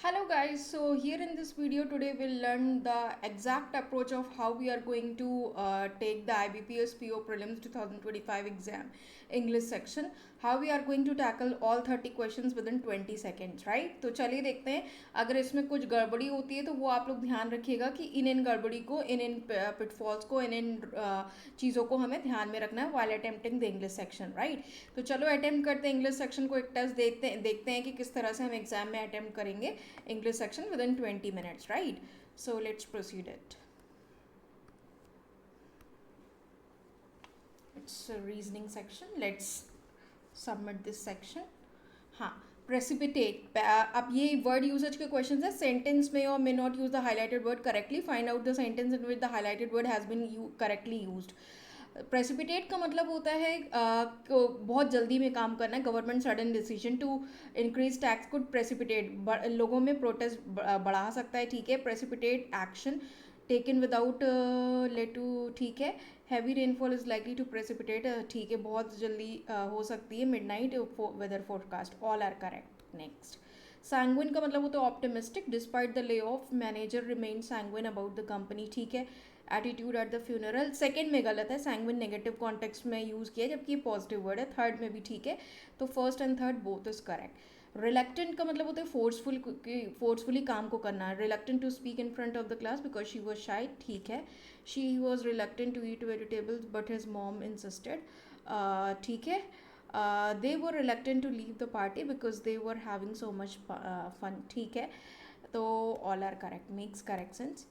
Hello guys, so here in this video today we'll learn the exact approach of how we are going to take the IBPS PO Prelims 2025 exam English section. How we are going to tackle all 30 questions within 20 seconds, right? तो चलिए देखते हैं अगर इसमें कुछ गड़बड़ी होती है तो वो आप लोग ध्यान रखिएगा कि इन गड़बड़ी को इन पिटफॉल्स को इन चीज़ों को हमें ध्यान में रखना है while attempting the English section, right? तो चलो अटेम्प्ट करते हैं इंग्लिश सेक्शन को एक टेस्ट देखते हैं कि किस तरह से हम एग्जाम में अटेम्प्ट करेंगे English section within 20 minutes, right? So let's proceed it. It's a reasoning section. Let's submit this section. हाँ, precipitate. अब ये word usage के questions है. Sentence may or may not use the highlighted word correctly. Find out the sentence in which the highlighted word has been correctly used. Precipitate का मतलब होता है बहुत जल्दी में काम करना है. Government sudden decision to increase tax could precipitate लोगों में प्रोटेस्ट बढ़ा सकता है. ठीक है. Precipitate action taken without let to. ठीक है. Heavy rainfall is likely to precipitate. ठीक है. बहुत जल्दी हो सकती है. Midnight weather forecast. All are correct. Next. Sanguine का मतलब होता है optimistic. Despite the lay off manager remain sanguine about the company. ठीक है. Attitude at the funeral. Second में गलत है. सैंग्विन नेगेटिव कॉन्टेक्स्ट में यूज़ किया जबकि पॉजिटिव वर्ड है. थर्ड में भी ठीक है. तो first and third both is correct. Reluctant का मतलब होता है फोर्सफुली काम को करना. Reluctant to speak in front of the class because she was shy. ठीक है. She was reluctant to eat vegetables but his mom insisted. ठीक है. they were reluctant to leave the party because they were having so much fun. ठीक है. तो all are correct. Makes correct sense.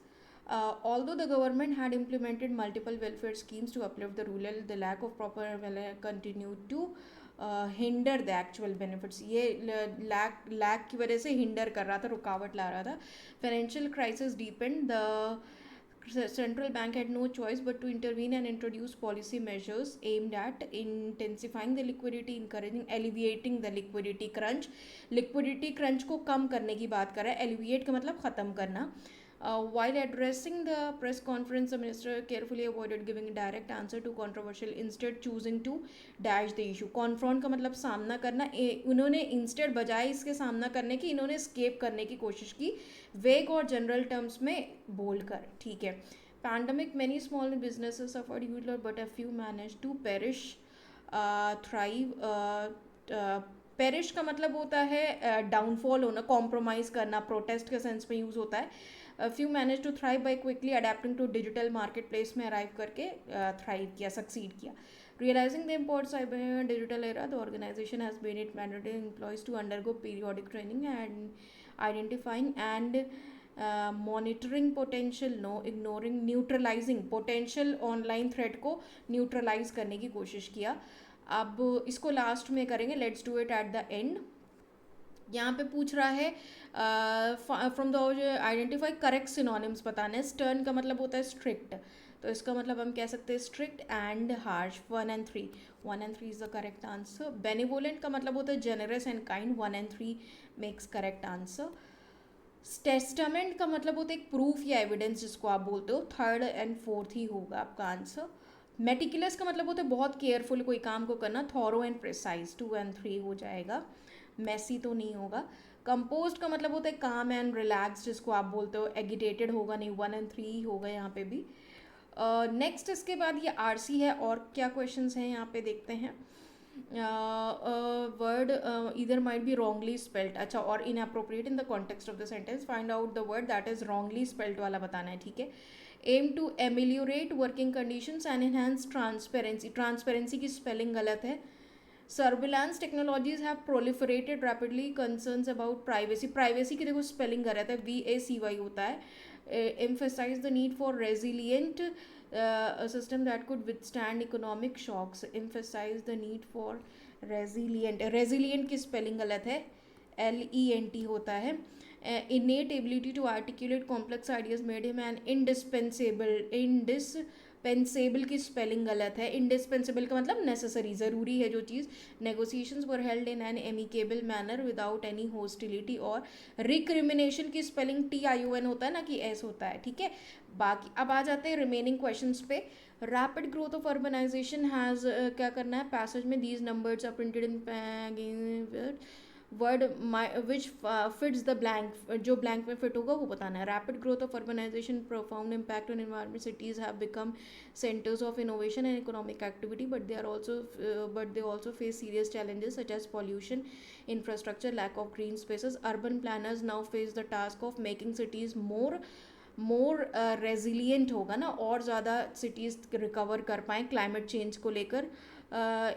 Although the government had implemented multiple welfare schemes to uplift the rural, the lack of proper welfare continued to hinder the actual benefits. ये lack की वजह से hinder कर रहा था, रुकावट ला रहा था. Financial crisis deepened. The central bank had no choice but to intervene and introduce policy measures aimed at intensifying the liquidity, encouraging, alleviating the liquidity crunch. Liquidity crunch को कम करने की बात कर रहा है. Alleviate का मतलब ख़त्म करना. While addressing the press conference, the minister carefully avoided giving a direct answer to controversial, instead choosing to dash the issue. Confront का मतलब सामना करना. उन्होंने instead बजाय इसके सामना करने की इन्होंने escape करने की कोशिश की वेग और जनरल टर्म्स में बोलकर. ठीक है. Pandemic many small businesses suffered hugely but a few managed to perish, thrive. Perish का मतलब होता है डाउनफॉल होना, कॉम्प्रोमाइज़ करना. प्रोटेस्ट के सेंस में यूज़ होता है. Few manage to thrive by quickly adapting to digital market place में अराइव करके थ्राइव किया, सक्सीड किया. Realizing the importance of digital era, the organization has made it mandatory employees to undergo periodic training and identifying and monitoring potential, no ignoring, neutralizing potential online threat को neutralize करने की कोशिश किया. अब इसको last में करेंगे. Let's do it at the end. यहाँ पे पूछ रहा है from the identify correct synonyms बताना है. स्टर्न का मतलब होता है स्ट्रिक्ट. तो इसका मतलब हम कह सकते हैं strict and harsh. 1 and 3. 1 and 3 is the correct answer. Benevolent का मतलब होता है generous and kind. 1 and 3 makes correct answer. Testament का मतलब होता है एक प्रूफ या एविडेंस जिसको आप बोलते हो. थर्ड एंड फोर्थ ही होगा आपका आंसर. मेटिकुलस का मतलब होता है बहुत केयरफुल कोई काम को करना. Thorough and precise. 2 and 3 हो जाएगा. मैसी तो नहीं होगा. कंपोज्ड का मतलब होता है काम एंड रिलैक्स जिसको आप बोलते हो. एगिटेटेड होगा नहीं. 1 and 3 ही होगा यहाँ पे भी. नेक्स्ट इसके बाद ये आरसी है. और क्या क्वेश्चंस हैं यहाँ पे देखते हैं. वर्ड इधर माइट बी रॉन्गली स्पेल्ड. अच्छा. और inappropriate in the context of the sentence. Find out the word that is wrongly spelled वाला बताना है. ठीक है. Aim to ameliorate working conditions and enhance transparency. Transparency की स्पेलिंग गलत है. Surveillance technologies have proliferated rapidly. Concerns about privacy. Privacy की देखो स्पेलिंग गलत है. VACY होता है. emphasize the need for resilient a system that could withstand economic shocks. Emphasize the need for resilient. resilient की स्पेलिंग गलत है. LENT होता है. innate ability to articulate complex ideas made him an indispensable की spelling गलत है. indispensable का मतलब necessary, ज़रूरी है जो चीज़. negotiations were held in an amicable manner without any hostility. और recrimination की स्पेलिंग TION होता है ना कि S होता है. ठीक है. बाकी अब आ जाते हैं रिमेनिंग क्वेश्चंस पे. Rapid growth of urbanisation has क्या करना है पैसेज में. These numbers are printed in word which fits the blank, जो ब्लैंक में फिट होगा वो बताना है. Rapid growth of urbanisation, profound impact on environment, cities have become centers of innovation and economic activity, but they also face serious challenges such as pollution, infrastructure, lack of green spaces. Urban planners now face the task of making cities more resilient होगा ना, और ज़्यादा cities recover कर पाएँ climate change को लेकर.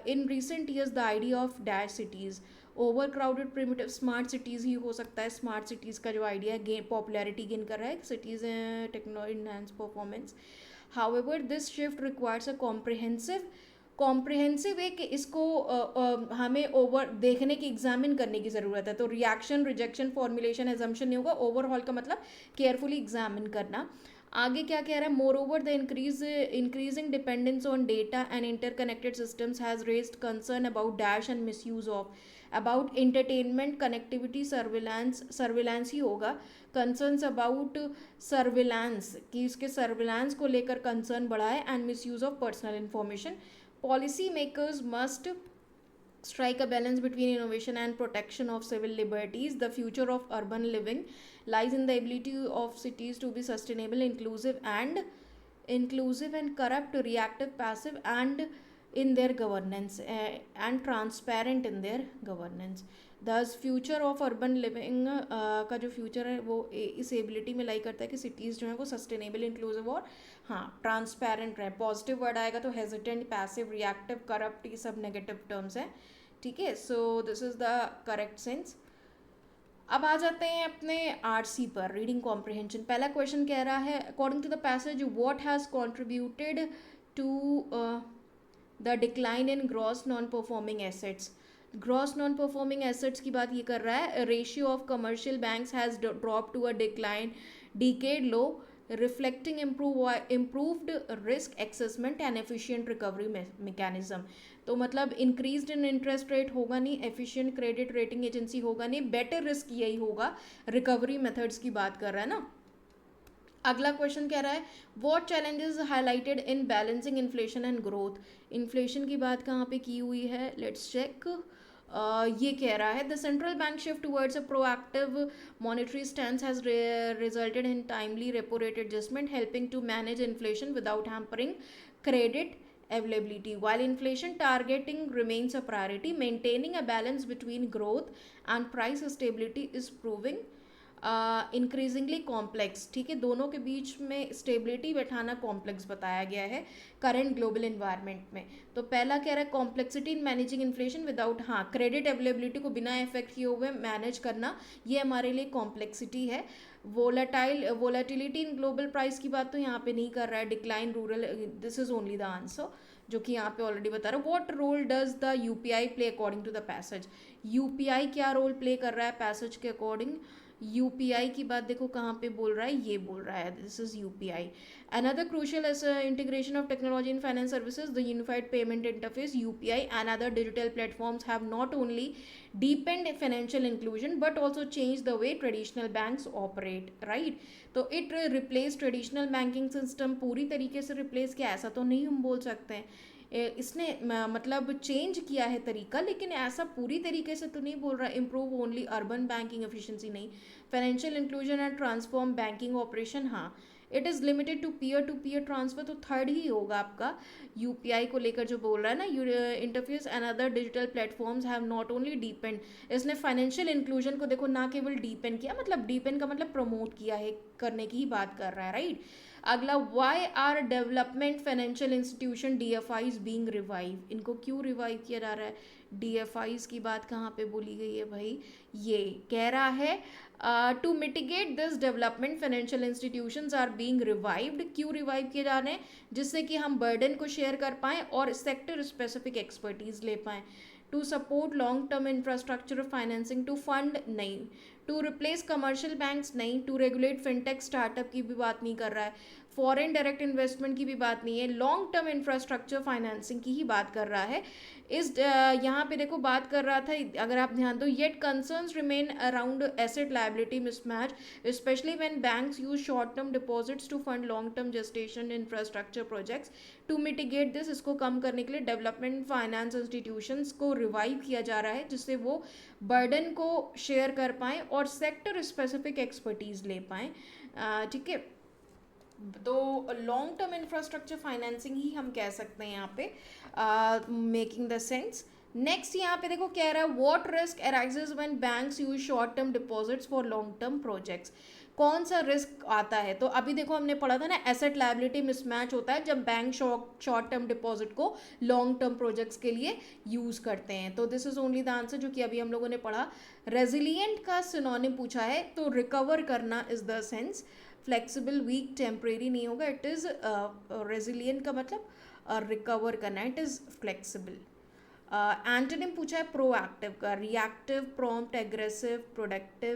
In recent years the idea of dash cities, over crowded primitive smart cities ही हो सकता है. स्मार्ट सिटीज़ का जो आइडिया गेन पॉपुलैरिटी गेन कर रहा है, cities technology enhance performance. However this shift requires a comprehensive है कि इसको हमें ओवर देखने की, एग्जामिन करने की ज़रूरत है. तो रिएक्शन, रिजेक्शन, फॉर्मुलेशन, एजम्पशन नहीं होगा. ओवरऑल का मतलब केयरफुली एग्जामिन करना. आगे क्या कह रहा है, moreover the increasing dependence on data and interconnected systems has raised concern about dash and misuse of, about entertainment, connectivity, surveillance ही होगा. कंसर्न्स अबाउट सर्विलांस, कि इसके सर्विलांस को लेकर कंसर्न बढ़ा है. And misuse of personal information. Policy makers must strike a balance between innovation and protection of civil liberties. The future of urban living lies in the ability of cities to be sustainable, inclusive and corrupt, reactive, passive, and in their governance, and transparent in their governance. Thus future of urban living का जो future है वो इस ability में लाई करता है कि cities जो है वो सस्टेनेबल, इंक्लूसिव और हाँ ट्रांसपेरेंट रहे. पॉजिटिव वर्ड आएगा तो हेजिटेंट, पैसिव, रिएक्टिव, करप्ट, ये सब नेगेटिव टर्म्स हैं. ठीक है, so this is the correct sense. अब आ जाते हैं अपने आरसी पर, रीडिंग कॉम्प्रिहेंशन. पहला क्वेश्चन कह रहा है, according to the passage what has contributed to the decline in gross non performing assets. Gross non performing assets की बात ये कर रहा है. Ratio of commercial banks has drop to a decline decade low, reflecting improved risk assessment and efficient recovery mechanism. तो मतलब increased इन interest rate होगा नहीं, एफिशिएंट क्रेडिट रेटिंग एजेंसी होगा नहीं, बेटर रिस्क यही होगा. रिकवरी मेथड्स की बात कर रहा है ना. अगला क्वेश्चन कह रहा है, what challenges highlighted in balancing inflation and growth. Inflation की बात कहाँ पे की हुई है, लेट्स चेक. ये कह रहा है, the central bank shift towards a proactive monetary stance has resulted in timely repo rate adjustment, helping to manage inflation without hampering credit availability. While inflation targeting remains a priority, maintaining a balance between growth and price stability is proving increasingly complex. ठीक है, दोनों के बीच में stability बैठाना complex बताया गया है current global environment में. तो पहला कह रहा है complexity in managing inflation without, हाँ क्रेडिट अवेलेबिलिटी को बिना इफेक्ट किए हुए मैनेज करना, ये हमारे लिए कॉम्प्लेक्सिटी है. वोलेटिलिटी इन ग्लोबल प्राइस की बात तो यहाँ पे नहीं कर रहा है. Decline rural, this is only the answer जो कि यहाँ पे ऑलरेडी बता रहा है. What role does the UPI play according to the passage. UPI क्या रोल प्ले कर रहा है पैसेज के अकॉर्डिंग. यूपीआई की बात देखो कहाँ पे बोल रहा है, ये बोल रहा है, this is UPI. Another crucial is integration of technology in finance services. The unified payment interface UPI and other digital platforms have not only deepened financial inclusion but also changed the way traditional banks operate, right. तो it replace traditional banking system, पूरी तरीके से replace किया ऐसा तो नहीं हम बोल सकते हैं. इसने मतलब चेंज किया है तरीका, लेकिन ऐसा पूरी तरीके से तो नहीं बोल रहा. Improve only urban banking efficiency नहीं. Financial inclusion and transform banking operation, हाँ it is limited to peer transfer. तो थर्ड ही होगा आपका यूपीआई को लेकर जो बोल रहा है ना. Interface and other digital platforms have not only depend, इसने फाइनेंशियल इंक्लूजन को देखो ना केवल डीपेंड किया, मतलब डीपेंड का मतलब प्रमोट किया है, करने की ही बात कर रहा है, राइट. अगला, why are development financial institution DFIs being revive. इनको क्यों रिवाइव किया जा रहा है. डीएफआईज की बात कहाँ पे बोली गई है भाई, ये कह रहा है to mitigate this development financial institutions are being revived. क्यों रिवाइव किए जा रहे हैं, जिससे कि हम बर्डन को शेयर कर पाएँ और सेक्टर स्पेसिफिक एक्सपर्टीज ले पाएँ. To support long term infrastructure financing, to fund नहीं, टू रिप्लेस कमर्शियल बैंक्स नहीं, टू रेगुलेट फिनटेक स्टार्टअप की भी बात नहीं कर रहा है, फॉरेन डायरेक्ट इन्वेस्टमेंट की भी बात नहीं है, लॉन्ग टर्म इंफ्रास्ट्रक्चर फाइनेंसिंग की ही बात कर रहा है। इस यहाँ पे देखो बात कर रहा था, अगर आप ध्यान दो, yet concerns remain around asset liability mismatch especially when banks use short term deposits to fund long term gestation infrastructure projects. To mitigate this, इसको कम करने के लिए डेवलपमेंट फाइनेंस इंस्टीट्यूशंस को रिवाइव किया जा रहा है जिससे वो बर्डन को शेयर कर पाएँ और सेक्टर स्पेसिफिक एक्सपर्टीज ले पाएँ। ठीक है, तो लॉन्ग टर्म इंफ्रास्ट्रक्चर फाइनेंसिंग ही हम कह सकते हैं यहाँ पे, मेकिंग द सेंस। नेक्स्ट यहाँ पे देखो कह रहा है what risk arises when banks use short term deposits for long term projects. कौन सा रिस्क आता है, तो अभी देखो हमने पढ़ा था ना, एसेट लायबिलिटी मिसमैच होता है जब बैंक शॉर्ट टर्म डिपॉजिट को लॉन्ग टर्म प्रोजेक्ट्स के लिए यूज करते हैं। तो this is only the answer जो कि अभी हम लोगों ने पढ़ा। रेजिलियंट का सिनोनिम पूछा है, तो रिकवर करना is the sense, flexible week temporary नहीं होगा, इट इज़ रेजिलियंट का मतलब रिकवर करना, इट इज़ फ्लेक्सिबल। एंटोनिम पूछा है प्रोएक्टिव का, रिएक्टिव, प्रॉम्प्ट, एग्रेसिव, प्रोडक्टिव,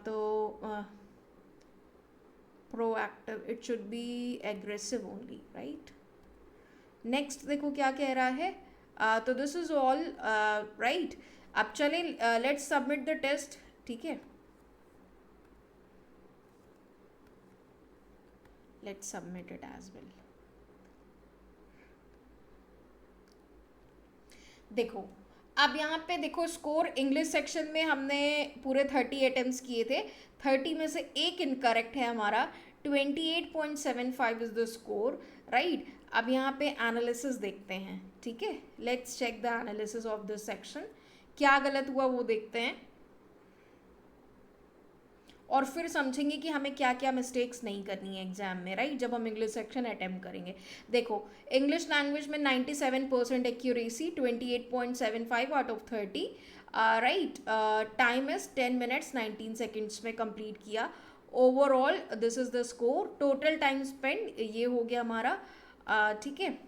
तो proactive it should be aggressive only, right. Next देखो क्या कह रहा है, तो दिस इज ऑल राइट। अब चले लेट्स सबमिट द टेस्ट, ठीक है, let's submit it as well। देखो अब यहाँ पे देखो स्कोर इंग्लिश सेक्शन में हमने पूरे 30 अटेम्प्ट्स किए थे, 30 में से एक इनकरेक्ट है हमारा, 28.75 इज द स्कोर, राइट। अब यहाँ पे एनालिसिस देखते हैं, ठीक है, let's check the analysis of this section, क्या गलत हुआ वो देखते हैं और फिर समझेंगे कि हमें क्या क्या मिस्टेक्स नहीं करनी है एग्जाम में, राइट, जब हम इंग्लिश सेक्शन अटेम्प्ट करेंगे। देखो इंग्लिश लैंग्वेज में 97% accuracy, 28.75 out of 30, right. Time is 10 minutes 19 seconds में कंप्लीट किया। Overall this is the score, total time spend ये हो गया हमारा, ठीक है।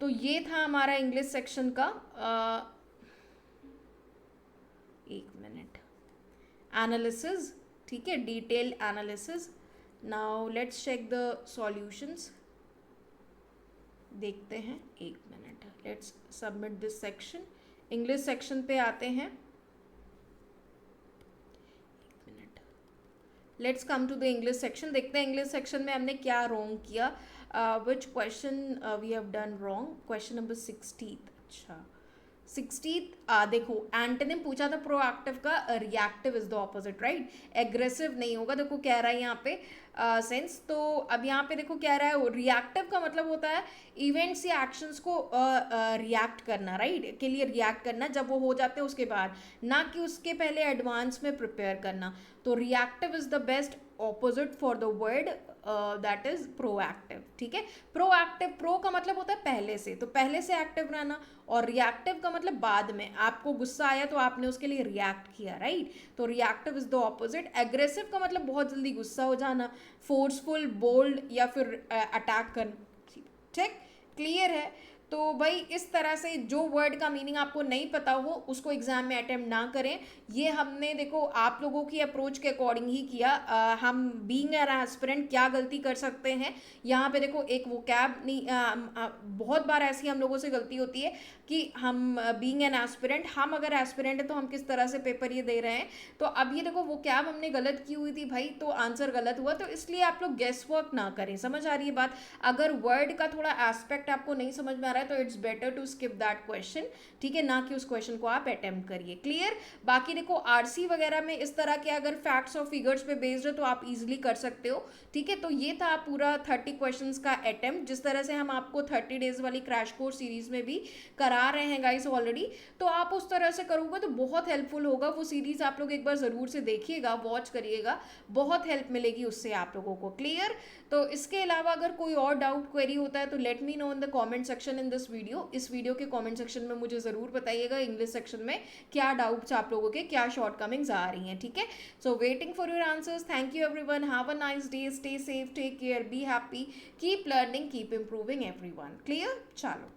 तो ये था हमारा इंग्लिश सेक्शन का, एक मिनट, एनालिसिस, ठीक है, detail analysis. Now let's check the solutions, देखते हैं, एक minute, let's submit this section. English section पे आते हैं, एक minute, let's come to the English section, देखते हैं इंग्लिश सेक्शन में हमने क्या रॉन्ग किया, which question we have done wrong. Question number 60, अच्छा 60, देखो एंटोनिम पूछा था प्रोएक्टिव का, reactive is the opposite, right, aggressive नहीं होगा, देखो कह रहा है यहाँ पे सेंस। तो अब यहाँ पे देखो कह रहा है रिएक्टिव का मतलब होता है इवेंट्स या एक्शंस को रिएक्ट करना, राइट, के लिए रिएक्ट करना जब वो हो जाते हैं उसके बाद, ना कि उसके पहले एडवांस में प्रिपेयर करना। तो reactive is the best opposite for the word that is proactive, ठीक है। प्रोएक्टिव, प्रो का मतलब होता है पहले से, तो पहले से एक्टिव रहना, और रिएक्टिव का मतलब बाद में, आपको गुस्सा आया तो आपने उसके लिए रिएक्ट किया, राइट, तो reactive is the opposite. Aggressive का मतलब बहुत जल्दी गुस्सा हो जाना, फोर्सफुल, बोल्ड या फिर अटैक करना, ठीक, क्लियर है। तो भाई इस तरह से जो वर्ड का मीनिंग आपको नहीं पता हो उसको एग्जाम में अटेम्प्ट ना करें। ये हमने देखो आप लोगों की अप्रोच के अकॉर्डिंग ही किया। हम बीइंग एन एस्पिरेंट क्या गलती कर सकते हैं, यहाँ पे देखो एक वोकैब नहीं, बहुत बार ऐसी हम लोगों से गलती होती है कि हम बीइंग एन एस्पिरेंट, हम अगर एस्पिरेंट है तो हम किस तरह से पेपर ये दे रहे हैं, तो अब ये देखो वोकैब हमने गलत की हुई थी भाई, तो आंसर गलत हुआ, तो इसलिए आप लोग गेस वर्क ना करें, समझ आ रही है बात। अगर वर्ड का थोड़ा एस्पेक्ट आपको नहीं समझ में आ रहा है तो it's better to skip that question, ठीक है, ना कि उस क्वेश्चन को आप अटेम्प्ट करिए, क्लियर। बाकी देखो आरसी वगैरह में इस तरह के अगर फैक्ट्स और फिगर्स पे बेस्ड है तो आप इजीली कर सकते हो, ठीक है। तो ये था पूरा 30 क्वेश्चंस का अटेम्प्ट, जिस तरह से हम आपको 30 डेज वाली क्रैश कोर्स सीरीज में भी करा रहे हैं गाइस ऑलरेडी, तो आप उस तरह से करोगे तो बहुत हेल्पफुल होगा। वो सीरीज आप लोग एक बार ज़रूर से देखिएगा, वॉच करिएगा, बहुत हेल्प मिलेगी उससे आप लोगों को, क्लियर। तो इसके अलावा अगर कोई और डाउट क्वेरी होता है तो let me know in the comment section in this video. इस वीडियो के कमेंट सेक्शन में मुझे ज़रूर बताइएगा इंग्लिश सेक्शन में क्या डाउट्स आप लोगों के, क्या शॉर्टकमिंग्स आ रही हैं, ठीक है। So waiting for your answers, thank you everyone, have a nice day, stay safe, take care, be happy, keep learning, keep improving everyone, clear. चलो।